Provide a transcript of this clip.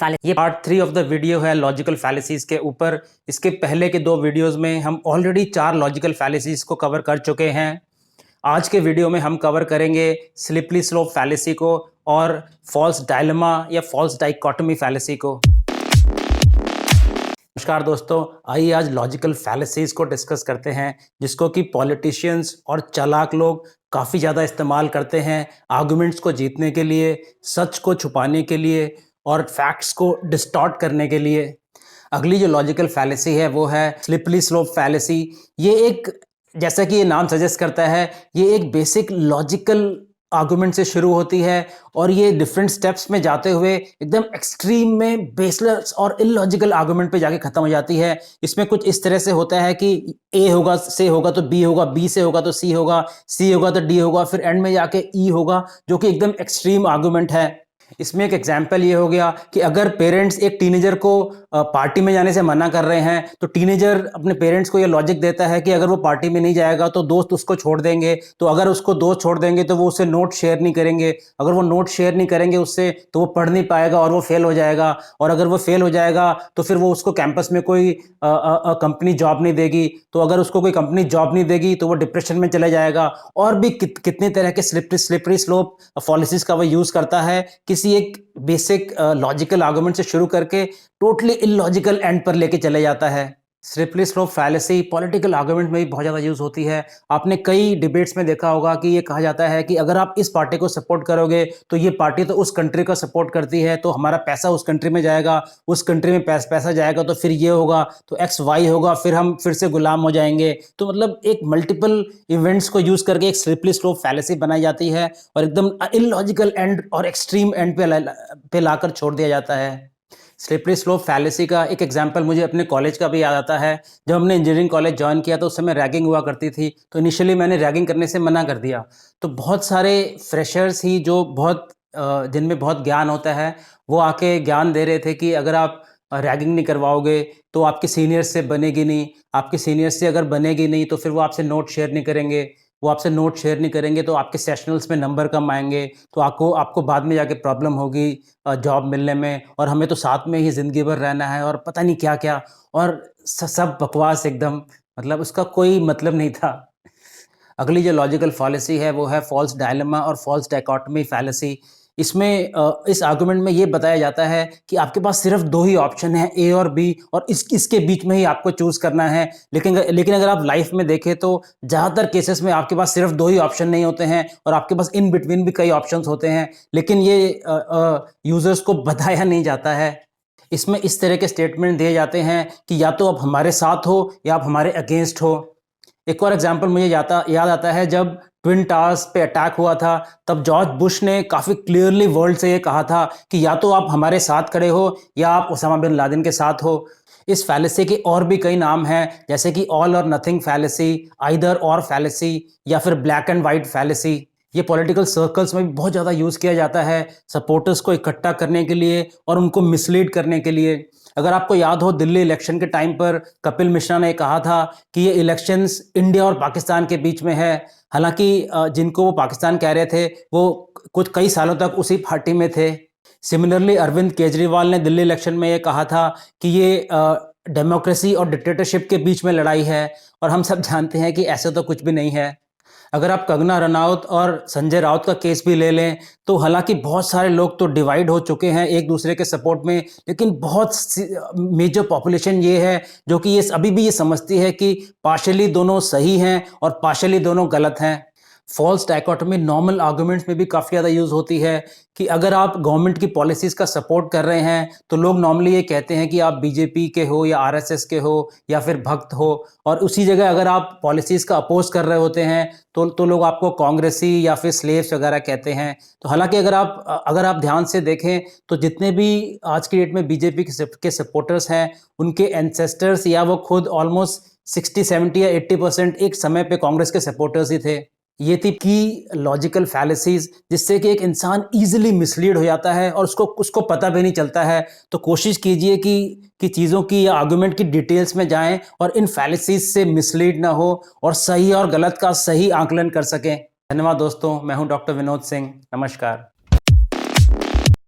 ये part 3 of the video है logical फैलेसीज के ऊपर। इसके पहले के 2 वीडियोस में हम ऑलरेडी 4 लॉजिकल फैलेसीज को कवर कर चुके हैं। आज के वीडियो में हम कवर करेंगे स्लिपरी स्लोप फैलेसी को और फॉल्स डायलेमा या फॉल्स डाइकोटमी फैलेसी को। नमस्कार दोस्तों, आइए आज लॉजिकल फैलेसीज को डिस्कस करते हैं, जिसको कि पॉलिटिशियंस और चालाक लोग काफ़ी ज़्यादा इस्तेमाल करते हैं आर्गुमेंट्स को जीतने के लिए, सच को छुपाने के लिए और फैक्ट्स को डिस्टॉर्ट करने के लिए। अगली जो लॉजिकल फैलेसी है वो है स्लिपरी स्लोप फैलेसी। ये एक, जैसा कि ये नाम सजेस्ट करता है, ये एक बेसिक लॉजिकल आर्गुमेंट से शुरू होती है और ये डिफरेंट स्टेप्स में जाते हुए एकदम एक्सट्रीम में बेसलेस और इलॉजिकल आर्गुमेंट पे जाके खत्म हो जाती है। इसमें कुछ इस तरह से होता है कि ए होगा, से होगा तो बी होगा, बी से होगा तो सी होगा, सी होगा तो डी होगा, फिर एंड में जाके ई होगा, जो कि एकदम एक्सट्रीम आर्गुमेंट है। इसमें एक एग्जाम्पल ये हो गया कि अगर पेरेंट्स एक टीनेजर को पार्टी में जाने से मना कर रहे हैं, तो टीनेजर अपने पेरेंट्स को ये लॉजिक देता है कि अगर वो पार्टी में नहीं जाएगा तो दोस्त उसको छोड़ देंगे, तो अगर उसको दोस्त छोड़ देंगे तो वो उससे नोट शेयर नहीं करेंगे, अगर वो नोट शेयर नहीं करेंगे उससे तो वो पढ़ नहीं पाएगा और वो फेल हो जाएगा, और अगर वो फेल हो जाएगा तो फिर वो उसको कैंपस में कोई कंपनी जॉब नहीं देगी, तो अगर उसको कोई कंपनी जॉब नहीं देगी तो वो डिप्रेशन में चले जाएगा। और भी कितने तरह के स्लिपरी स्लोप पॉलिसीज का वो यूज करता है, किसी एक बेसिक लॉजिकल आर्गुमेंट से शुरू करके टोटली इलॉजिकल एंड पर लेके चले जाता है। Slippery slope fallacy political argument में भी बहुत ज़्यादा यूज होती है। आपने कई डिबेट्स में देखा होगा कि ये कहा जाता है कि अगर आप इस पार्टी को सपोर्ट करोगे तो ये पार्टी तो उस कंट्री का सपोर्ट करती है, तो हमारा पैसा उस कंट्री में जाएगा, उस कंट्री में पैसा जाएगा तो फिर ये होगा, तो एक्स वाई होगा, फिर हम फिर से गुलाम हो जाएंगे। तो मतलब एक मल्टीपल इवेंट्स को यूज करके एक स्लिपरी स्लोप फैलेसी बनाई जाती है और एकदम इलॉजिकल एंड और एक्सट्रीम एंड पे लाकर छोड़ दिया जाता है। स्लिपरी स्लोप फैलेसी का एक एग्जांपल मुझे अपने कॉलेज का भी याद आता है। जब हमने इंजीनियरिंग कॉलेज ज्वाइन किया तो उस समय रैगिंग हुआ करती थी, तो इनिशियली मैंने रैगिंग करने से मना कर दिया। तो बहुत सारे फ्रेशर्स ही जो जिनमें बहुत ज्ञान होता है, वो आके ज्ञान दे रहे थे कि अगर आप रैगिंग नहीं करवाओगे तो आपके सीनियर्स से बनेगी नहीं, आपके सीनियर्स से अगर बनेगी नहीं तो फिर वो आपसे नोट शेयर नहीं करेंगे, वो आपसे नोट शेयर नहीं करेंगे तो आपके सेशनल्स में नंबर कम आएंगे, तो आपको बाद में जाके प्रॉब्लम होगी जॉब मिलने में, और हमें तो साथ में ही ज़िंदगी भर रहना है, और पता नहीं क्या क्या, और सब बकवास एकदम, मतलब उसका कोई मतलब नहीं था। अगली जो लॉजिकल फैलेसी है वो है फॉल्स डायलेमा और फॉल्स डाइकोटमी फैलेसी। इसमें इस आर्गुमेंट में ये बताया जाता है कि आपके पास सिर्फ 2 ही ऑप्शन है, ए और बी, और इसके बीच में ही आपको चूज करना है। लेकिन अगर आप लाइफ में देखें तो ज़्यादातर केसेस में आपके पास सिर्फ 2 ही ऑप्शन नहीं होते हैं, और आपके पास इन बिटवीन भी कई ऑप्शंस होते हैं, लेकिन ये यूजर्स को बताया नहीं जाता है। इसमें इस तरह के स्टेटमेंट दिए जाते हैं कि या तो आप हमारे साथ हो या आप हमारे अगेंस्ट हो। एक और एग्जाम्पल मुझे याद आता है, जब ट्विन टावर्स पे अटैक हुआ था तब जॉर्ज बुश ने काफ़ी क्लियरली वर्ल्ड से ये कहा था कि या तो आप हमारे साथ खड़े हो या आप ओसामा बिन लादेन के साथ हो। इस फैलेसी के और भी कई नाम हैं, जैसे कि ऑल और नथिंग फैलेसी, आइदर और फैलेसी, या फिर ब्लैक एंड वाइट फैलेसी। ये पॉलिटिकल सर्कल्स में भी बहुत ज़्यादा यूज़ किया जाता है सपोर्टर्स को इकट्ठा करने के लिए और उनको मिसलीड करने के लिए। अगर आपको याद हो, दिल्ली इलेक्शन के टाइम पर कपिल मिश्रा ने कहा था कि ये इलेक्शंस इंडिया और पाकिस्तान के बीच में है। हालांकि जिनको वो पाकिस्तान कह रहे थे वो कई सालों तक उसी पार्टी में थे। सिमिलरली अरविंद केजरीवाल ने दिल्ली इलेक्शन में ये कहा था कि ये डेमोक्रेसी और डिक्टेटरशिप के बीच में लड़ाई है, और हम सब जानते हैं कि ऐसा तो कुछ भी नहीं है। अगर आप कंगना रनौत और संजय राउत का केस भी ले लें तो हालांकि बहुत सारे लोग तो डिवाइड हो चुके हैं एक दूसरे के सपोर्ट में, लेकिन बहुत मेजर पॉपुलेशन ये है जो कि ये अभी भी ये समझती है कि पार्शियली दोनों सही हैं और पार्शियली दोनों गलत हैं। फॉल्स डाइकोटमी नॉर्मल आर्गुमेंट्स में भी काफ़ी ज़्यादा यूज़ होती है कि अगर आप गवर्नमेंट की पॉलिसीज़ का सपोर्ट कर रहे हैं तो लोग नॉर्मली ये कहते हैं कि आप बीजेपी के हो या आरएसएस के हो या फिर भक्त हो, और उसी जगह अगर आप पॉलिसीज़ का अपोज कर रहे होते हैं तो लोग आपको कांग्रेसी या फिर स्लेव्स वगैरह कहते हैं। तो हालांकि अगर आप ध्यान से देखें तो जितने भी आज की डेट में बीजेपी के सपोर्टर्स हैं, उनके एंसेस्टर्स या वो खुद ऑलमोस्ट 60, 70 या 80% एक समय पे कांग्रेस के सपोर्टर्स ही थे। ये थी की लॉजिकल फैलेसीज, जिससे कि एक इंसान इजीली मिसलीड हो जाता है और उसको पता भी नहीं चलता है। तो कोशिश कीजिए कि चीज़ों की या आर्गुमेंट की डिटेल्स में जाएं और इन फैलेसीज से मिसलीड ना हो और सही और गलत का सही आकलन कर सकें। धन्यवाद दोस्तों, मैं हूं डॉक्टर विनोद सिंह। नमस्कार।